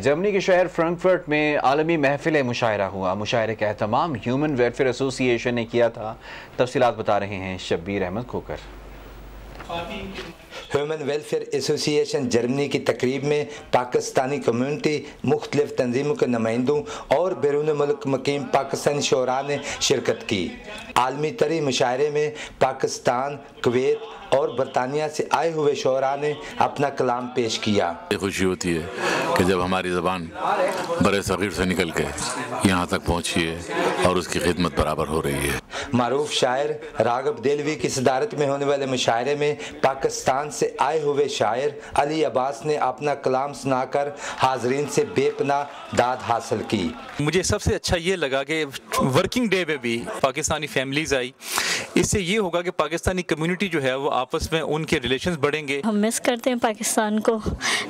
Germany के शहर Frankfurt में आलमी महफिल मुशायरा हुआ। मुशायरे का एहतमाम ह्यूमन वेलफेयर एसोसिएशन ने किया था। तफसीलात बता रहे हैं शब्बीर अहमद खोकर। ह्यूमन वेलफेयर एसोसिएशन जर्मनी की तकरीब में पाकिस्तानी कम्यूनिटी, मुख्तलिफ तंजीमों के नुमाइंदों और बैरून मुल्क मुकीम पाकिस्तानी शोरा ने शिरकत की। आलमी तरी मुशायरे में पाकिस्तान, कुवैत और बरतानिया से आए हुए शोरा ने अपना कलाम पेश किया। खुशी होती है कि जब हमारी ज़बान बड़े सग़ीर से निकल के यहाँ तक पहुँची है और उसकी खिदमत बराबर हो रही है। मारूफ शायर रागब देलवी की सदारत में होने वाले मुशायरे में पाकिस्तान से आए हुए शायर अली अब्बास ने अपना कलाम सुनाकर हाजरीन से बेपनाह दाद हासिल की। मुझे सबसे अच्छा ये लगा कि वर्किंग डे में भी पाकिस्तानी फैमिलीज आई। इससे ये होगा कि पाकिस्तानी कम्युनिटी जो है वो आपस में उनके रिलेशंस बढ़ेंगे। हम मिस करते हैं पाकिस्तान को,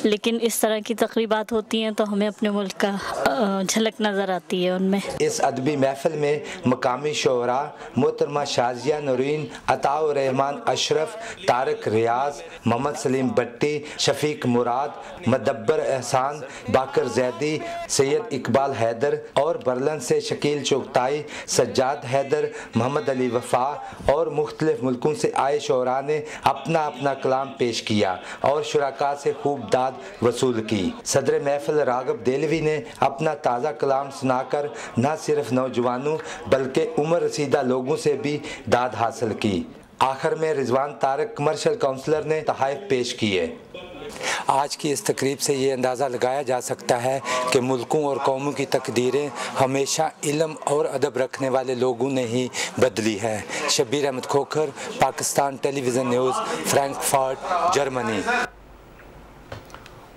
लेकिन इस तरह की तकरीबात होती हैं तो हमें अपने मुल्क का झलक नज़र आती है उनमें। इस अदबी महफिल में मकामी शोरा मोहतरमा शाजिया नूरीन, अताउर रहमान अशरफ, तारक रियाज, मोहम्मद सलीम भट्टी, शफीक मुराद, मदब्बर एहसान, बाकर जैदी, सैयद इकबाल हैदर और बर्लन से शकील चुगताई, सज्जाद हैदर, मोहम्मद अली वफा और मुख्तलिफ मुल्कों से आए शोरा ने अपना अपना कलाम पेश किया और शुराका से खूब दाद वसूल की। सदर महफिल रागब देलवी ने अपना ताज़ा कलाम सुनाकर न सिर्फ नौजवानों बल्कि उम्र रसीदा लोगों से भी दाद हासिल की। आखिर में रिजवान तारक कमर्शियल काउंसलर ने तहाइफ पेश किए। आज की इस तकरीब से ये अंदाज़ा लगाया जा सकता है कि मुल्कों और कौमों की तकदीरें हमेशा इल्म और अदब रखने वाले लोगों ने ही बदली है। Shabbir Ahmed Khokhar, Pakistan television news, Frankfurt, Germany.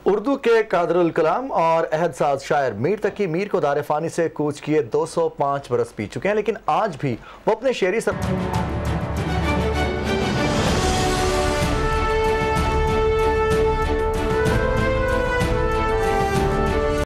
Urdu के कादरुल कलाम और अहदसाज शायर मीर तकी मीर को दार फ़ानी से कूच किए 205 बरस बीत चुके हैं, लेकिन आज भी वो अपने शेरी सब